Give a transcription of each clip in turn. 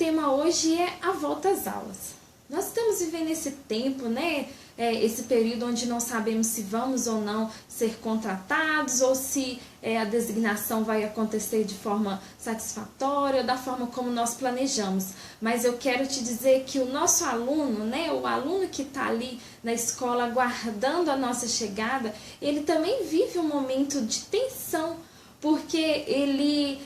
tema hoje é a volta às aulas. Nós estamos vivendo esse tempo, né? Esse período onde não sabemos se vamos ou não ser contratados ou se a designação vai acontecer de forma satisfatória ou da forma como nós planejamos. Mas eu quero te dizer que o nosso aluno, né, o aluno que está ali na escola aguardando a nossa chegada, ele também vive um momento de tensão, porque ele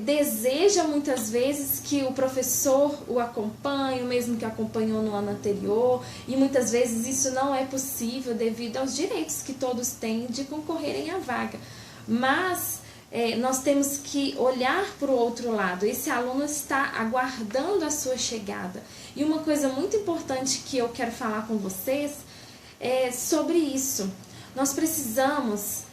deseja muitas vezes que o professor o acompanhe, o mesmo que acompanhou no ano anterior, e muitas vezes isso não é possível devido aos direitos que todos têm de concorrerem à vaga. Mas nós temos que olhar para o outro lado. Esse aluno está aguardando a sua chegada. E uma coisa muito importante que eu quero falar com vocês é sobre isso. Nós precisamos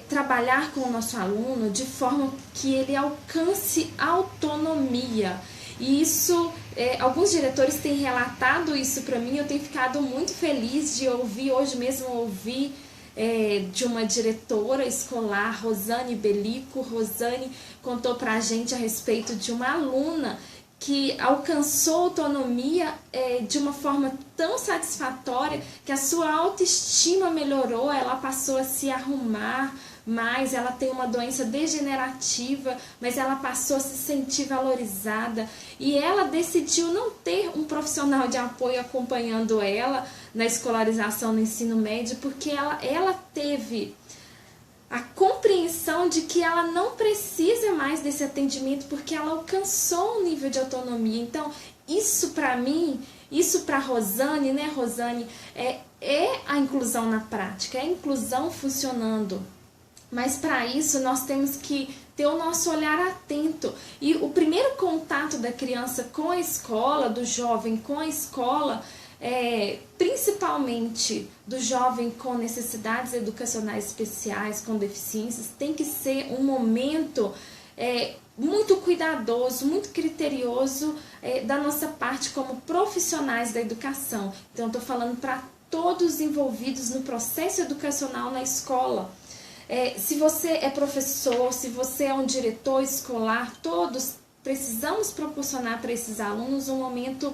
trabalhar com o nosso aluno de forma que ele alcance autonomia. E isso, alguns diretores têm relatado isso para mim, eu tenho ficado muito feliz de ouvir, hoje mesmo ouvi de uma diretora escolar, Rosane Belico. Rosane contou para a gente a respeito de uma aluna que alcançou autonomia de uma forma tão satisfatória que a sua autoestima melhorou, ela passou a se arrumar mais, ela tem uma doença degenerativa, mas ela passou a se sentir valorizada e ela decidiu não ter um profissional de apoio acompanhando ela na escolarização no ensino médio, porque ela teve a compreensão de que ela não precisa mais desse atendimento porque ela alcançou um nível de autonomia. Então, isso para mim, isso para Rosane, né, Rosane, é a inclusão na prática, é a inclusão funcionando. Mas para isso nós temos que ter o nosso olhar atento. E o primeiro contato da criança com a escola, do jovem com a escola, principalmente do jovem com necessidades educacionais especiais, com deficiências, tem que ser um momento muito cuidadoso, muito criterioso da nossa parte como profissionais da educação. Então, eu estou falando para todos envolvidos no processo educacional na escola. Se você é professor, se você é um diretor escolar, todos precisamos proporcionar para esses alunos um momento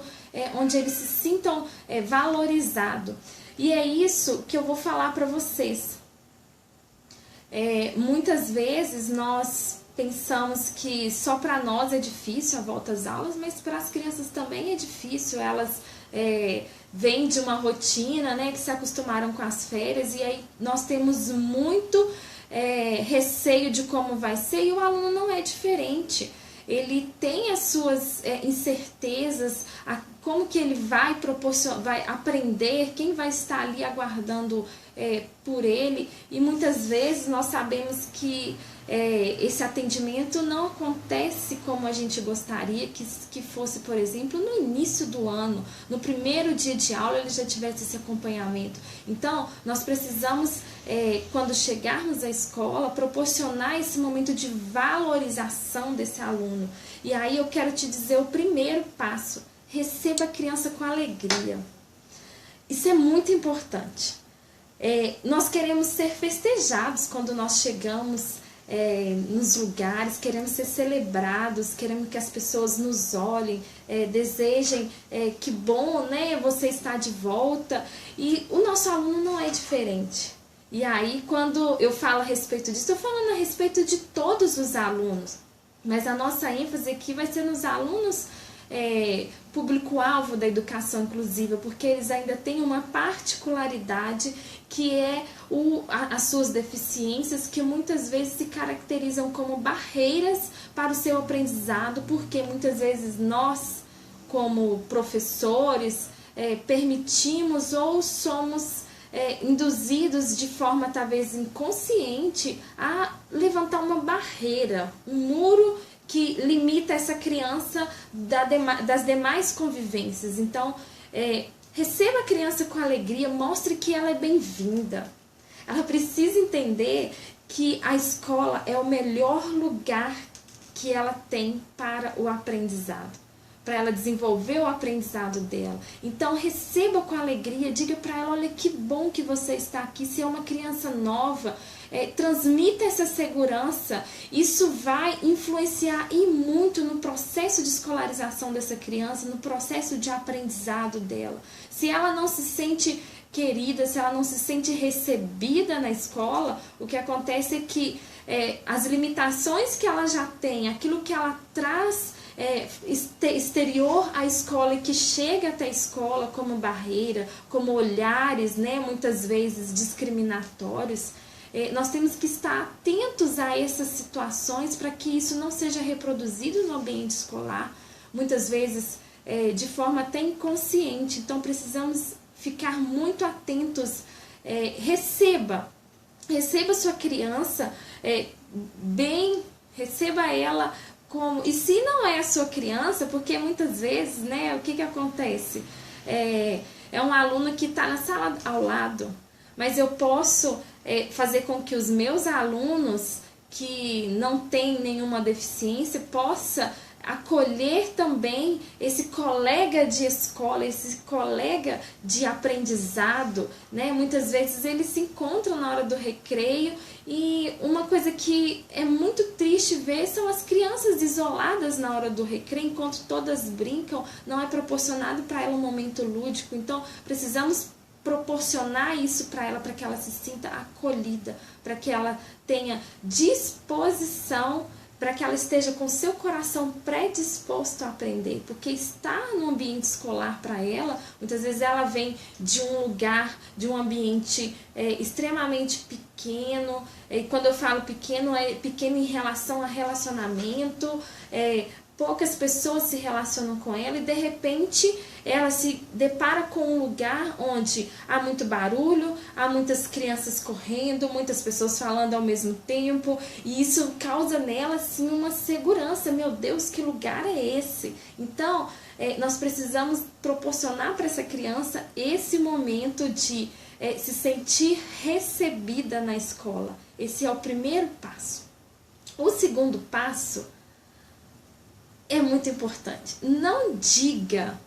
onde eles se sintam valorizados. E é isso que eu vou falar para vocês. Muitas vezes nós pensamos que só para nós é difícil a volta às aulas, mas para as crianças também é difícil. Elas vêm de uma rotina, né, que se acostumaram com as férias, e aí nós temos muito receio de como vai ser, e o aluno não é diferente. Ele tem as suas incertezas, como que ele vai aprender, quem vai estar ali aguardando por ele, e muitas vezes nós sabemos que esse atendimento não acontece como a gente gostaria que fosse, por exemplo, no início do ano, no primeiro dia de aula ele já tivesse esse acompanhamento. Então, nós precisamos, quando chegarmos à escola, proporcionar esse momento de valorização desse aluno. E aí eu quero te dizer o primeiro passo: receba a criança com alegria. Isso é muito importante. Nós queremos ser festejados quando nós chegamos nos lugares, queremos ser celebrados, queremos que as pessoas nos olhem, desejem que bom, né, você está de volta. E o nosso aluno não é diferente. E aí, quando eu falo a respeito disso, estou falando a respeito de todos os alunos, mas a nossa ênfase aqui vai ser nos alunos público-alvo da educação inclusiva, porque eles ainda têm uma particularidade que é as suas deficiências, que muitas vezes se caracterizam como barreiras para o seu aprendizado, porque muitas vezes nós, como professores, permitimos ou somos induzidos de forma talvez inconsciente a levantar uma barreira, um muro que limita essa criança das demais convivências. Então, receba a criança com alegria, mostre que ela é bem-vinda. Ela precisa entender que a escola é o melhor lugar que ela tem para o aprendizado. para ela desenvolver o aprendizado dela. Então receba com alegria, diga para ela, olha que bom que você está aqui, se é uma criança nova, transmita essa segurança, isso vai influenciar e muito no processo de escolarização dessa criança, no processo de aprendizado dela. Se ela não se sente querida, se ela não se sente recebida na escola, o que acontece é que as limitações que ela já tem, aquilo que ela traz exterior à escola e que chega até a escola como barreira, como olhares, né, muitas vezes discriminatórios, nós temos que estar atentos a essas situações para que isso não seja reproduzido no ambiente escolar, muitas vezes de forma até inconsciente. Então precisamos ficar muito atentos. Receba sua criança bem, receba ela como, e se não é a sua criança, porque muitas vezes, né, o que acontece? É um aluno que está na sala ao lado, mas eu posso fazer com que os meus alunos que não têm nenhuma deficiência possa acolher também esse colega de escola, esse colega de aprendizado, né? Muitas vezes eles se encontram na hora do recreio e uma coisa que é muito triste ver são as crianças isoladas na hora do recreio, enquanto todas brincam, não é proporcionado para ela um momento lúdico. Então precisamos proporcionar isso para ela, para que ela se sinta acolhida, para que ela tenha disposição, para que ela esteja com seu coração predisposto a aprender, porque estar no ambiente escolar para ela, muitas vezes ela vem de um lugar, de um ambiente extremamente pequeno, e quando eu falo pequeno, é pequeno em relação a relacionamento, poucas pessoas se relacionam com ela e de repente ela se depara com um lugar onde há muito barulho, há muitas crianças correndo, muitas pessoas falando ao mesmo tempo, e isso causa nela assim uma segurança. Meu Deus, que lugar é esse? Então nós precisamos proporcionar para essa criança esse momento de se sentir recebida na escola. Esse é o primeiro passo. O segundo passo é muito importante. Não diga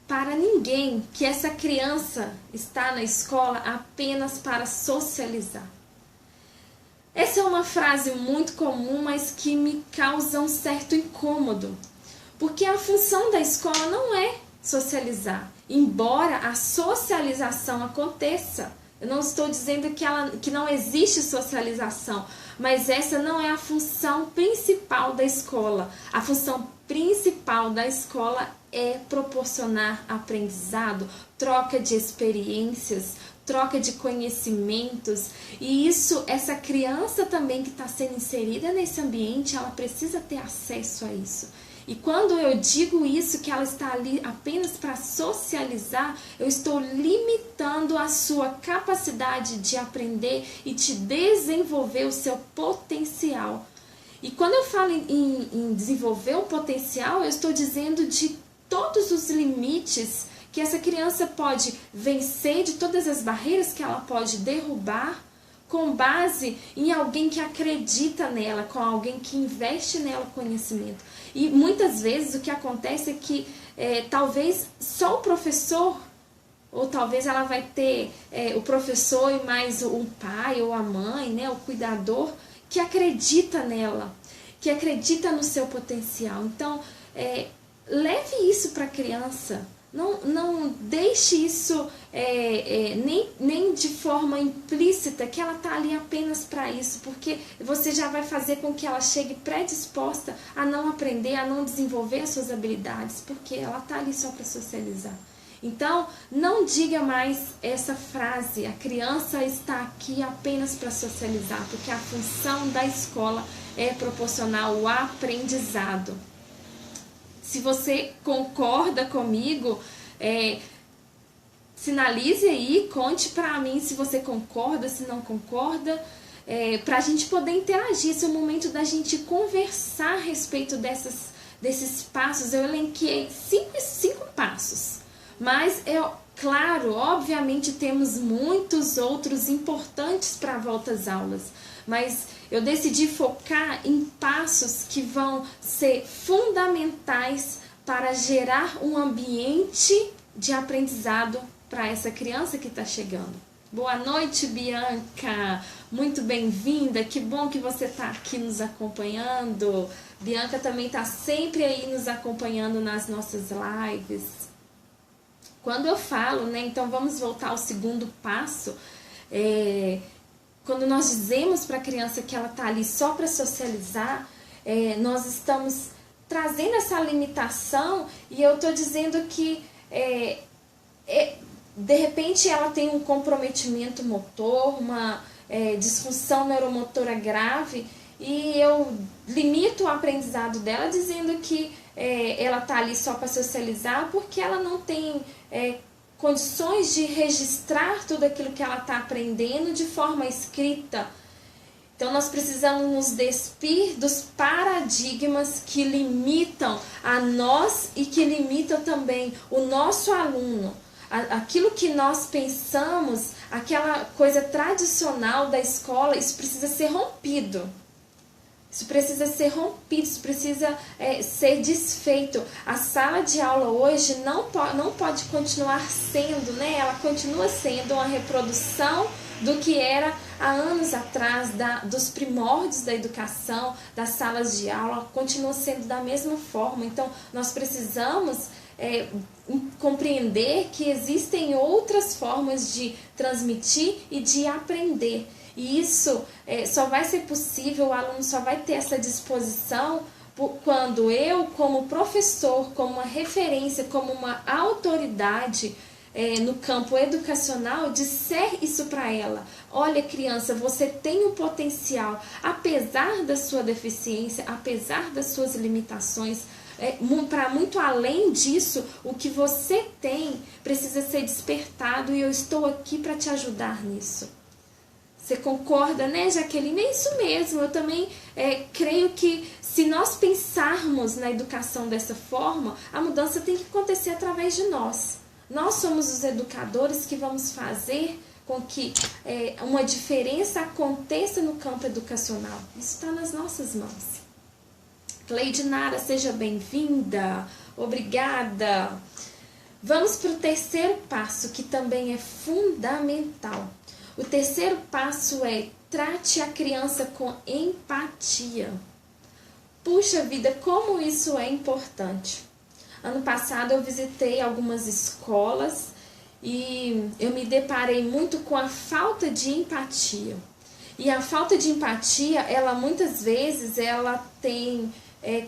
para ninguém que essa criança está na escola apenas para socializar. Essa é uma frase muito comum, mas que me causa um certo incômodo, porque a função da escola não é socializar, embora a socialização aconteça. Eu não estou dizendo que não existe socialização, mas essa não é a função principal da escola. A função principal da escola é proporcionar aprendizado, troca de experiências, troca de conhecimentos, e isso, essa criança também que está sendo inserida nesse ambiente, ela precisa ter acesso a isso. E quando eu digo isso, que ela está ali apenas para socializar, eu estou limitando a sua capacidade de aprender e de desenvolver o seu potencial. E quando eu falo em desenvolver o potencial, eu estou dizendo de todos os limites que essa criança pode vencer, de todas as barreiras que ela pode derrubar, com base em alguém que acredita nela, com alguém que investe nela conhecimento. E muitas vezes o que acontece é que talvez só o professor, ou talvez ela vai ter o professor e mais o pai ou a mãe, né, o cuidador, que acredita nela, que acredita no seu potencial. Então, leve isso para a criança. Não deixe isso nem de forma implícita, que ela está ali apenas para isso, porque você já vai fazer com que ela chegue predisposta a não aprender, a não desenvolver as suas habilidades, porque ela está ali só para socializar. Então, não diga mais essa frase, a criança está aqui apenas para socializar, porque a função da escola é proporcionar o aprendizado. Se você concorda comigo, sinalize aí, conte para mim se você concorda, se não concorda, para a gente poder interagir. Esse é o momento da gente conversar a respeito desses passos. Eu elenquei cinco passos, mas claro, obviamente temos muitos outros importantes para a volta às aulas, mas eu decidi focar em passos que vão ser fundamentais para gerar um ambiente de aprendizado para essa criança que está chegando. Boa noite, Bianca! Muito bem-vinda, que bom que você está aqui nos acompanhando. Bianca também está sempre aí nos acompanhando nas nossas lives. Quando eu falo, né, então vamos voltar ao segundo passo, quando nós dizemos para a criança que ela está ali só para socializar, nós estamos trazendo essa limitação e eu estou dizendo que de repente ela tem um comprometimento motor, uma disfunção neuromotora grave e eu limito o aprendizado dela dizendo que ela está ali só para socializar porque ela não tem condições de registrar tudo aquilo que ela está aprendendo de forma escrita. Então nós precisamos nos despir dos paradigmas que limitam a nós e que limitam também o nosso aluno. Aquilo que nós pensamos, aquela coisa tradicional da escola, isso precisa ser rompido. Isso precisa ser rompido, isso precisa ser desfeito. A sala de aula hoje não pode continuar sendo, né? Ela continua sendo uma reprodução do que era há anos atrás, dos primórdios da educação, das salas de aula, continua sendo da mesma forma. Então, nós precisamos compreender que existem outras formas de transmitir e de aprender. E isso só vai ser possível, o aluno só vai ter essa disposição quando eu, como professor, como uma referência, como uma autoridade no campo educacional, disser isso para ela. Olha, criança, você tem um potencial, apesar da sua deficiência, apesar das suas limitações, para muito além disso, o que você tem precisa ser despertado e eu estou aqui para te ajudar nisso. Você concorda, né, Jaqueline? É isso mesmo, eu também creio que se nós pensarmos na educação dessa forma, a mudança tem que acontecer através de nós. Nós somos os educadores que vamos fazer com que uma diferença aconteça no campo educacional. Isso está nas nossas mãos. Cleide Nara, seja bem-vinda. Obrigada. Vamos para o terceiro passo, que também é fundamental. O terceiro passo é trate a criança com empatia. Puxa vida, como isso é importante. Ano passado eu visitei algumas escolas e eu me deparei muito com a falta de empatia. E a falta de empatia, ela muitas vezes ela tem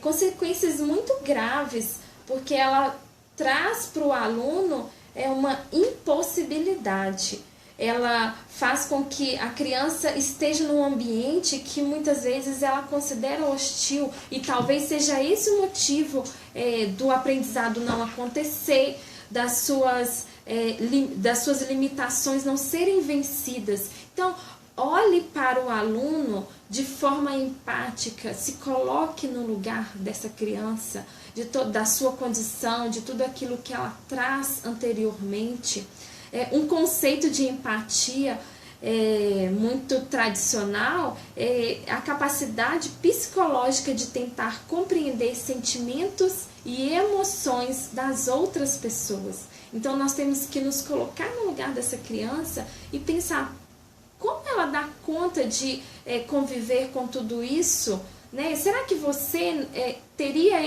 consequências muito graves, porque ela traz para o aluno uma impossibilidade. Ela faz com que a criança esteja num ambiente que muitas vezes ela considera hostil e talvez seja esse o motivo do aprendizado não acontecer, das suas limitações não serem vencidas. Então, olhe para o aluno de forma empática, se coloque no lugar dessa criança, da sua condição, de tudo aquilo que ela traz anteriormente. Um conceito de empatia muito tradicional é a capacidade psicológica de tentar compreender sentimentos e emoções das outras pessoas. Então nós temos que nos colocar no lugar dessa criança e pensar como ela dá conta de conviver com tudo isso, né? Será que você teria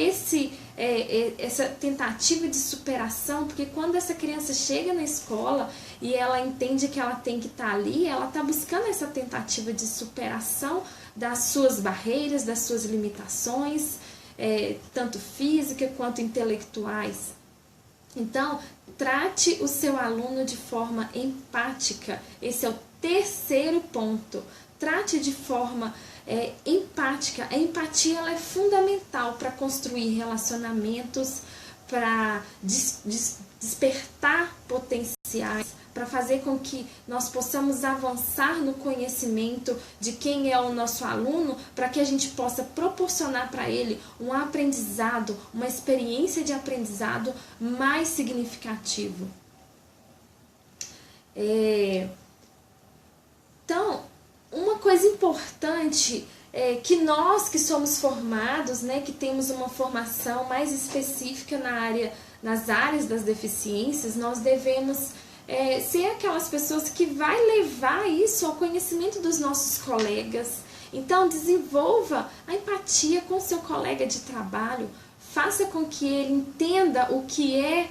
essa tentativa de superação? Porque quando essa criança chega na escola e ela entende que ela tem que estar ali, ela está buscando essa tentativa de superação das suas barreiras, das suas limitações, tanto física quanto intelectuais. Então, trate o seu aluno de forma empática. Esse é o terceiro ponto. Trate de forma empática. A empatia ela é fundamental para construir relacionamentos, para despertar potenciais, para fazer com que nós possamos avançar no conhecimento de quem é o nosso aluno, para que a gente possa proporcionar para ele um aprendizado, uma experiência de aprendizado mais significativo. Então, uma coisa importante que nós que somos formados, né, que temos uma formação mais específica nas áreas das deficiências, nós devemos ser aquelas pessoas que vai levar isso ao conhecimento dos nossos colegas. Então, desenvolva a empatia com seu colega de trabalho, faça com que ele entenda o que é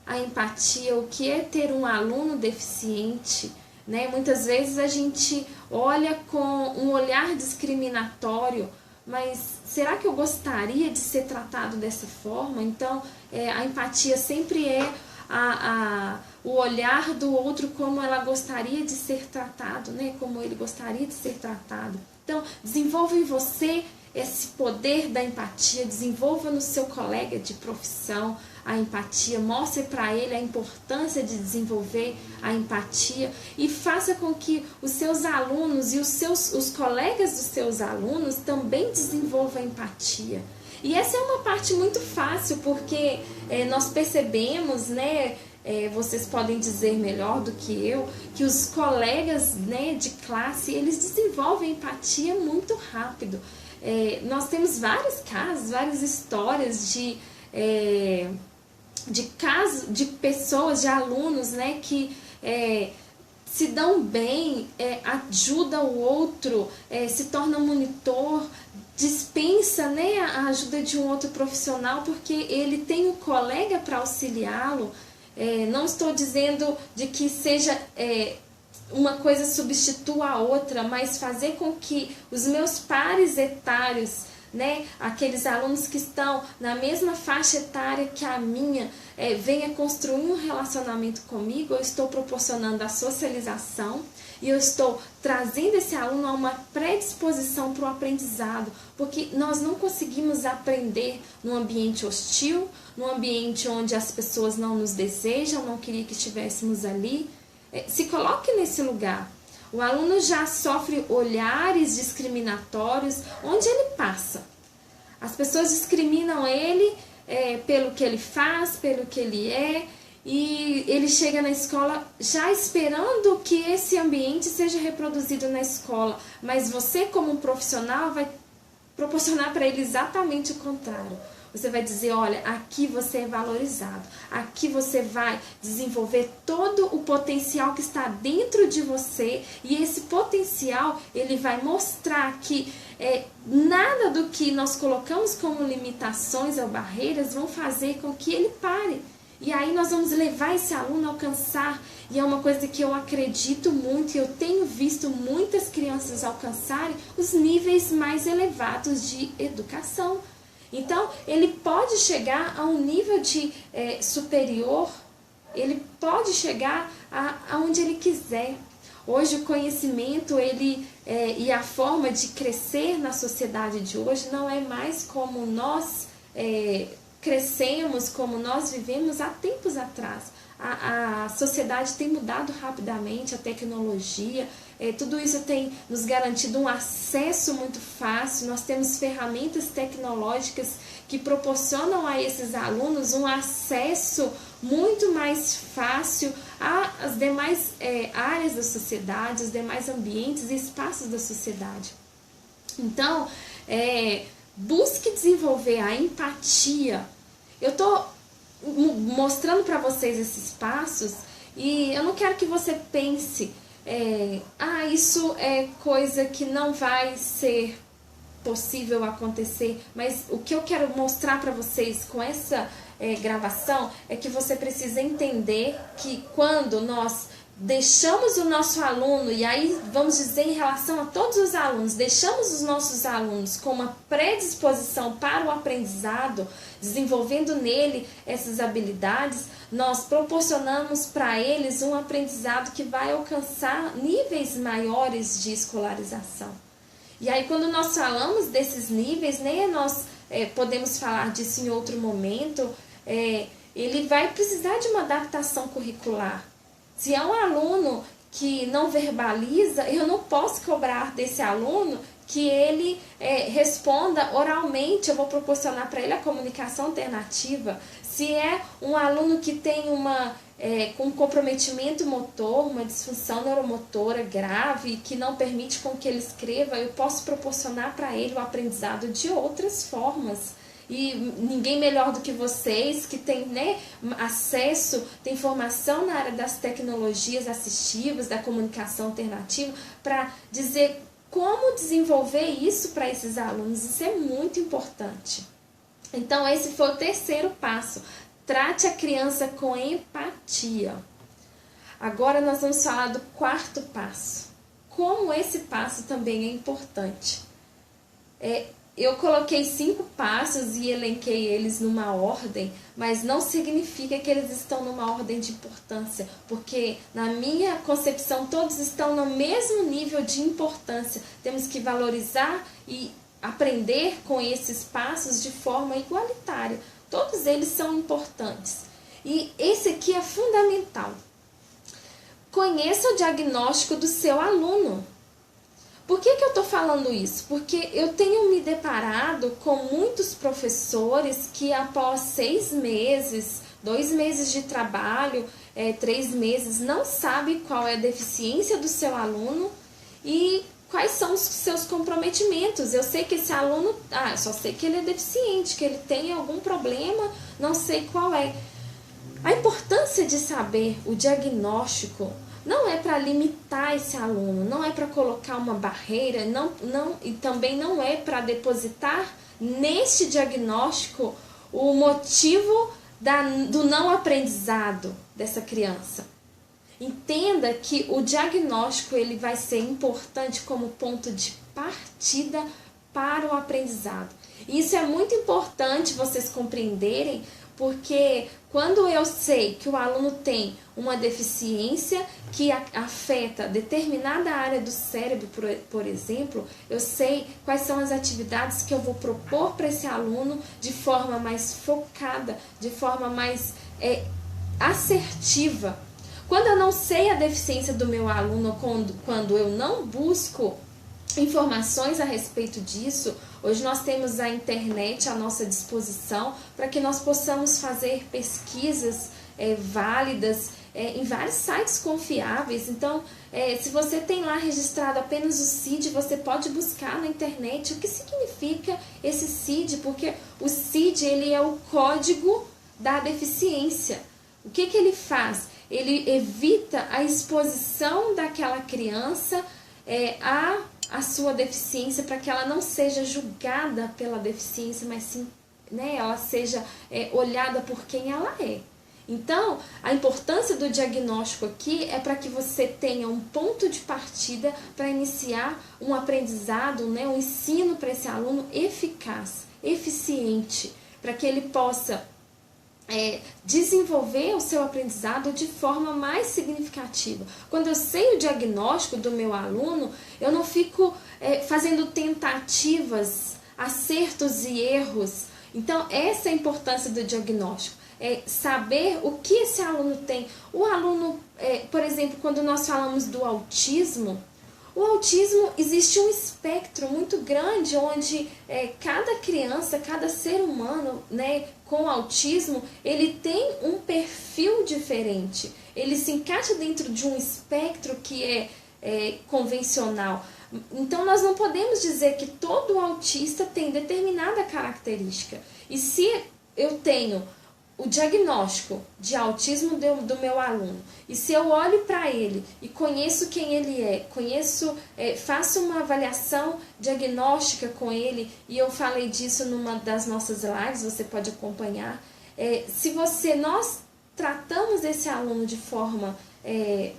a empatia, o que é ter um aluno deficiente, né? Muitas vezes a gente olha com um olhar discriminatório, mas será que eu gostaria de ser tratado dessa forma? Então, a empatia sempre é o olhar do outro como ela gostaria de ser tratado, né? Como ele gostaria de ser tratado. Então, desenvolva em você esse poder da empatia, desenvolva no seu colega de profissão a empatia, mostre para ele a importância de desenvolver a empatia e faça com que os seus alunos e os colegas dos seus alunos também desenvolvam a empatia. E essa é uma parte muito fácil, porque nós percebemos, né, vocês podem dizer melhor do que eu, que os colegas, né, de classe, eles desenvolvem empatia muito rápido. Nós temos vários casos, várias histórias de casos, de pessoas, de alunos, né, que se dão bem, ajuda o outro, se torna monitor, dispensa, né, a ajuda de um outro profissional porque ele tem um colega para auxiliá-lo. Não estou dizendo de que seja uma coisa substitua a outra, mas fazer com que os meus pares etários, né, aqueles alunos que estão na mesma faixa etária que a minha, venha construir um relacionamento comigo, eu estou proporcionando a socialização e eu estou trazendo esse aluno a uma predisposição para o aprendizado, porque nós não conseguimos aprender num ambiente hostil, num ambiente onde as pessoas não nos desejam, não queriam que estivéssemos ali. Se coloque nesse lugar. O aluno já sofre olhares discriminatórios onde ele passa. As pessoas discriminam ele pelo que ele faz, pelo que ele é, e ele chega na escola já esperando que esse ambiente seja reproduzido na escola, mas você, como um profissional, vai proporcionar para ele exatamente o contrário. Você vai dizer, olha, aqui você é valorizado, aqui você vai desenvolver todo o potencial que está dentro de você, e esse potencial ele vai mostrar que nada do que nós colocamos como limitações ou barreiras vão fazer com que ele pare. E aí nós vamos levar esse aluno a alcançar, e é uma coisa que eu acredito muito, e eu tenho visto muitas crianças alcançarem os níveis mais elevados de educação. Então, ele pode chegar a um nível de superior, ele pode chegar aonde ele quiser. Hoje o conhecimento e a forma de crescer na sociedade de hoje não é mais como nós crescemos, como nós vivemos há tempos atrás. A sociedade tem mudado rapidamente, a tecnologia, tudo isso tem nos garantido um acesso muito fácil. Nós temos ferramentas tecnológicas que proporcionam a esses alunos um acesso muito mais fácil às demais áreas da sociedade, os demais ambientes e espaços da sociedade. Então, busque desenvolver a empatia. Eu estou mostrando para vocês esses passos e eu não quero que você pense isso é coisa que não vai ser possível acontecer, mas o que eu quero mostrar para vocês com essa gravação é que você precisa entender que quando nós deixamos o nosso aluno, e aí vamos dizer em relação a todos os alunos, deixamos os nossos alunos com uma predisposição para o aprendizado, desenvolvendo nele essas habilidades, nós proporcionamos para eles um aprendizado que vai alcançar níveis maiores de escolarização. E aí quando nós falamos desses níveis, né, nós podemos falar disso em outro momento, ele vai precisar de uma adaptação curricular. Se é um aluno que não verbaliza, eu não posso cobrar desse aluno que ele responda oralmente, eu vou proporcionar para ele a comunicação alternativa. Se é um aluno que tem uma com comprometimento motor, uma disfunção neuromotora grave que não permite com que ele escreva, eu posso proporcionar para ele o aprendizado de outras formas. E ninguém melhor do que vocês, que tem, né, acesso, tem formação na área das tecnologias assistivas, da comunicação alternativa, para dizer como desenvolver isso para esses alunos. Isso é muito importante. Então, esse foi o terceiro passo. Trate a criança com empatia. Agora nós vamos falar do quarto passo. Como esse passo também é importante. Eu coloquei 5 passos e elenquei eles numa ordem, mas não significa que eles estão numa ordem de importância, porque na minha concepção todos estão no mesmo nível de importância. Temos que valorizar e aprender com esses passos de forma igualitária. Todos eles são importantes. E esse aqui é fundamental. Conheça o diagnóstico do seu aluno. Por que eu estou falando isso? Porque eu tenho me deparado com muitos professores que após 6 meses, 2 meses de trabalho, 3 meses, não sabe qual é a deficiência do seu aluno e quais são os seus comprometimentos. Eu sei que esse aluno, eu só sei que ele é deficiente, que ele tem algum problema, não sei qual é. A importância de saber o diagnóstico não é para limitar esse aluno, não é para colocar uma barreira, e também não é para depositar neste diagnóstico o motivo do não aprendizado dessa criança. Entenda que o diagnóstico ele vai ser importante como ponto de partida para o aprendizado. E isso é muito importante vocês compreenderem, porque quando eu sei que o aluno tem uma deficiência que afeta determinada área do cérebro, por exemplo, eu sei quais são as atividades que eu vou propor para esse aluno de forma mais focada, de forma mais assertiva. Quando eu não sei a deficiência do meu aluno, quando eu não busco informações a respeito disso, hoje nós temos a internet à nossa disposição para que nós possamos fazer pesquisas válidas em vários sites confiáveis. Então, se você tem lá registrado apenas o CID, você pode buscar na internet o que significa esse CID, porque o CID ele é o código da deficiência. O que ele faz? Ele evita a exposição daquela criança a sua deficiência, para que ela não seja julgada pela deficiência, mas sim, né, ela seja olhada por quem ela é. Então, a importância do diagnóstico aqui é para que você tenha um ponto de partida para iniciar um aprendizado, né, um ensino para esse aluno eficaz, eficiente, para que ele possa desenvolver o seu aprendizado de forma mais significativa. Quando eu sei o diagnóstico do meu aluno, eu não fico fazendo tentativas, acertos e erros. Então, essa é a importância do diagnóstico. Saber o que esse aluno tem. O aluno, por exemplo, quando nós falamos do autismo, o autismo existe um espectro muito grande onde cada criança, cada ser humano, né, com autismo, ele tem um perfil diferente. Ele se encaixa dentro de um espectro que é convencional. Então nós não podemos dizer que todo autista tem determinada característica. E se eu tenho o diagnóstico de autismo do meu aluno, e se eu olho para ele e conheço quem ele é, faço uma avaliação diagnóstica com ele, e eu falei disso numa das nossas lives, você pode acompanhar, nós tratamos esse aluno de forma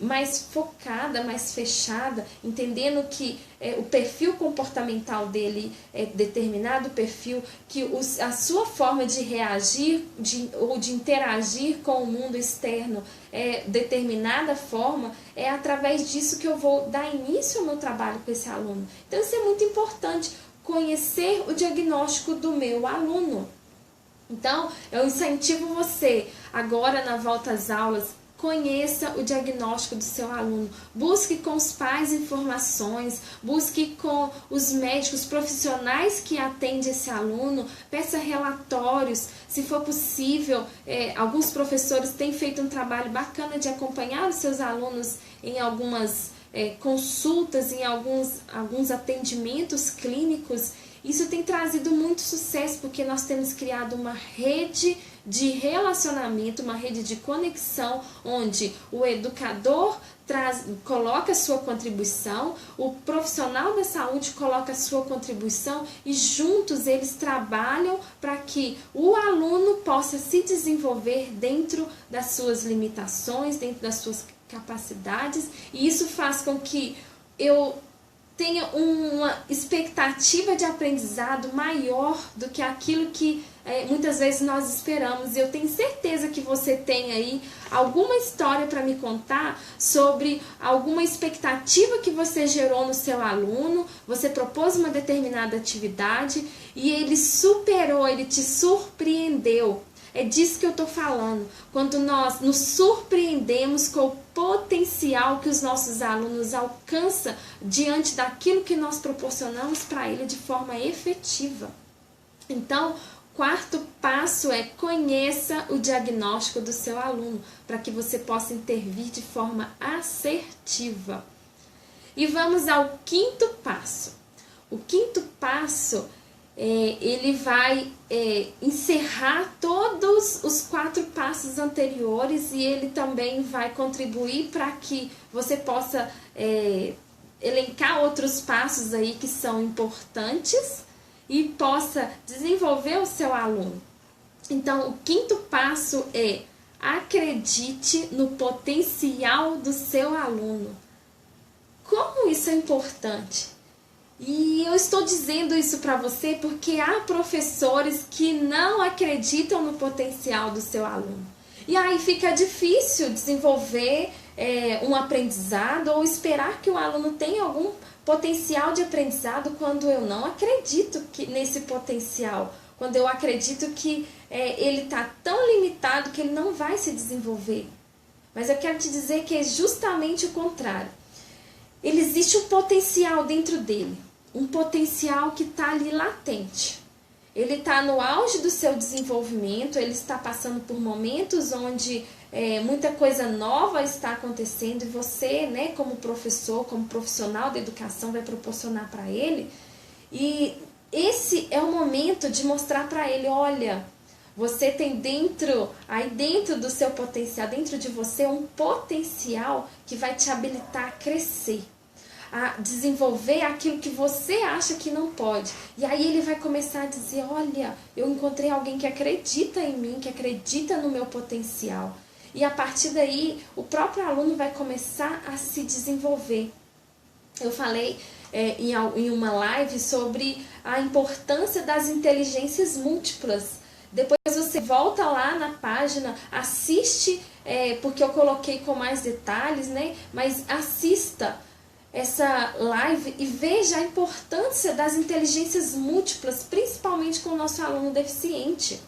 mais focada, mais fechada, entendendo que o perfil comportamental dele é determinado, perfil que a sua forma de reagir ou de interagir com o mundo externo é determinada forma, é através disso que eu vou dar início ao meu trabalho com esse aluno. Então isso é muito importante, conhecer o diagnóstico do meu aluno. Então, eu incentivo você, agora na volta às aulas, conheça o diagnóstico do seu aluno, busque com os pais informações, busque com os médicos profissionais que atendem esse aluno, peça relatórios, se for possível. Alguns professores têm feito um trabalho bacana de acompanhar os seus alunos em algumas consultas, em alguns atendimentos clínicos. Isso tem trazido muito sucesso, porque nós temos criado uma rede de relacionamento, uma rede de conexão, onde o educador coloca a sua contribuição, o profissional da saúde coloca a sua contribuição, e juntos eles trabalham para que o aluno possa se desenvolver dentro das suas limitações, dentro das suas capacidades, e isso faz com que eu tenha uma expectativa de aprendizado maior do que aquilo que muitas vezes nós esperamos. E eu tenho certeza que você tem aí alguma história para me contar sobre alguma expectativa que você gerou no seu aluno, você propôs uma determinada atividade e ele superou, ele te surpreendeu. É disso que eu estou falando, quando nós nos surpreendemos com o potencial que os nossos alunos alcançam diante daquilo que nós proporcionamos para ele de forma efetiva. Então, quarto passo é: conheça o diagnóstico do seu aluno, para que você possa intervir de forma assertiva. E vamos ao quinto passo. O quinto passo ele vai encerrar todos os 4 passos anteriores, e ele também vai contribuir para que você possa elencar outros passos aí que são importantes e possa desenvolver o seu aluno. Então, o quinto passo é: acredite no potencial do seu aluno. Como isso é importante? E eu estou dizendo isso para você porque há professores que não acreditam no potencial do seu aluno. E aí fica difícil desenvolver um aprendizado ou esperar que o aluno tenha algum potencial de aprendizado quando eu não acredito nesse potencial. Quando eu acredito que ele está tão limitado que ele não vai se desenvolver. Mas eu quero te dizer que é justamente o contrário. Ele existe um potencial dentro dele, um potencial que está ali latente. Ele está no auge do seu desenvolvimento, ele está passando por momentos onde muita coisa nova está acontecendo, e você, né, como professor, como profissional da educação, vai proporcionar para ele. E esse é o momento de mostrar para ele: olha, você tem aí dentro do seu potencial, dentro de você, um potencial que vai te habilitar a crescer, a desenvolver aquilo que você acha que não pode. E aí ele vai começar a dizer: olha, eu encontrei alguém que acredita em mim, que acredita no meu potencial. E a partir daí, o próprio aluno vai começar a se desenvolver. Eu falei em uma live sobre a importância das inteligências múltiplas. Depois você volta lá na página, assiste, porque eu coloquei com mais detalhes, né? Mas assista essa live e veja a importância das inteligências múltiplas, principalmente com o nosso aluno deficiente.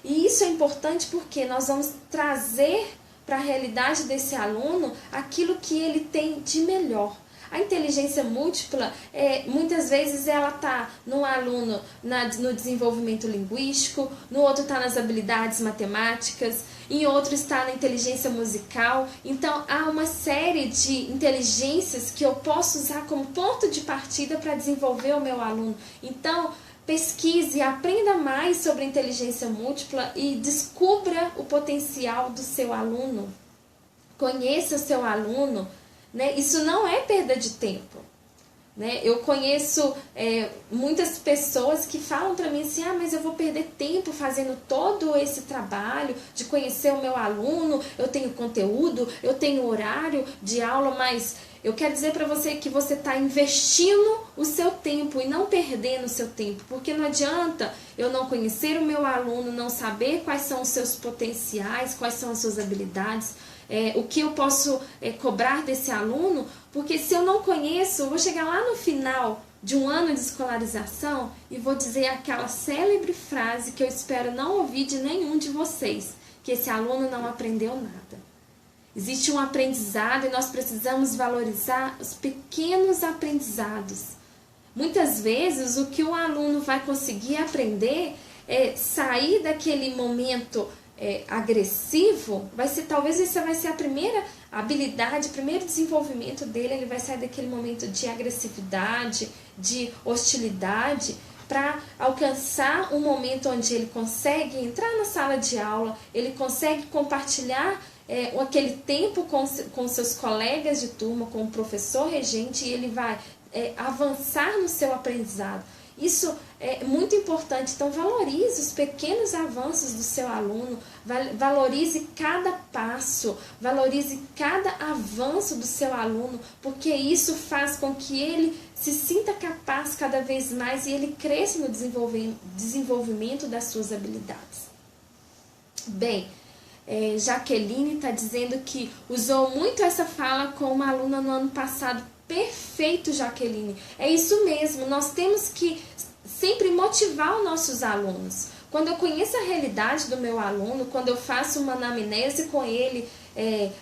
E isso é importante porque nós vamos trazer para a realidade desse aluno aquilo que ele tem de melhor. A inteligência múltipla, muitas vezes ela está no aluno no desenvolvimento linguístico, no outro está nas habilidades matemáticas, em outro está na inteligência musical. Então, há uma série de inteligências que eu posso usar como ponto de partida para desenvolver o meu aluno. Então, pesquise, aprenda mais sobre a inteligência múltipla e descubra o potencial do seu aluno. Conheça o seu aluno. Né? Isso não é perda de tempo. Né? Eu conheço muitas pessoas que falam para mim assim: mas eu vou perder tempo fazendo todo esse trabalho de conhecer o meu aluno, eu tenho conteúdo, eu tenho horário de aula, mas eu quero dizer para você que você está investindo o seu tempo e não perdendo o seu tempo, porque não adianta eu não conhecer o meu aluno, não saber quais são os seus potenciais, quais são as suas habilidades, o que eu posso cobrar desse aluno, porque se eu não conheço, eu vou chegar lá no final de um ano de escolarização e vou dizer aquela célebre frase que eu espero não ouvir de nenhum de vocês, que esse aluno não aprendeu nada. Existe um aprendizado e nós precisamos valorizar os pequenos aprendizados. Muitas vezes o que o aluno vai conseguir aprender é sair daquele momento agressivo, talvez essa vai ser a primeira habilidade, o primeiro desenvolvimento dele, ele vai sair daquele momento de agressividade, de hostilidade, para alcançar um momento onde ele consegue entrar na sala de aula, ele consegue compartilhar aquele tempo com seus colegas de turma, com o professor regente, e ele vai avançar no seu aprendizado. Isso é muito importante, então valorize os pequenos avanços do seu aluno, valorize cada passo, valorize cada avanço do seu aluno, porque isso faz com que ele se sinta capaz cada vez mais e ele cresça no desenvolvimento das suas habilidades. Bem, Jaqueline está dizendo que usou muito essa fala com uma aluna no ano passado. Perfeito, Jaqueline. É isso mesmo, nós temos que sempre motivar os nossos alunos. Quando eu conheço a realidade do meu aluno, quando eu faço uma anamnese com ele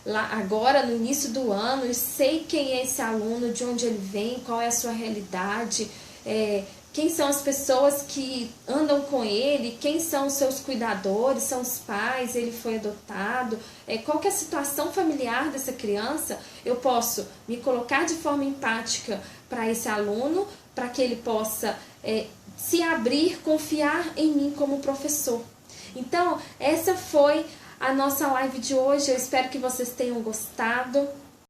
lá agora no início do ano, eu sei quem é esse aluno, de onde ele vem, qual é a sua realidade, quem são as pessoas que andam com ele, quem são os seus cuidadores, são os pais, ele foi adotado, qual que é a situação familiar dessa criança, eu posso me colocar de forma empática para esse aluno, para que ele possa se abrir, confiar em mim como professor. Então, essa foi a nossa live de hoje, eu espero que vocês tenham gostado.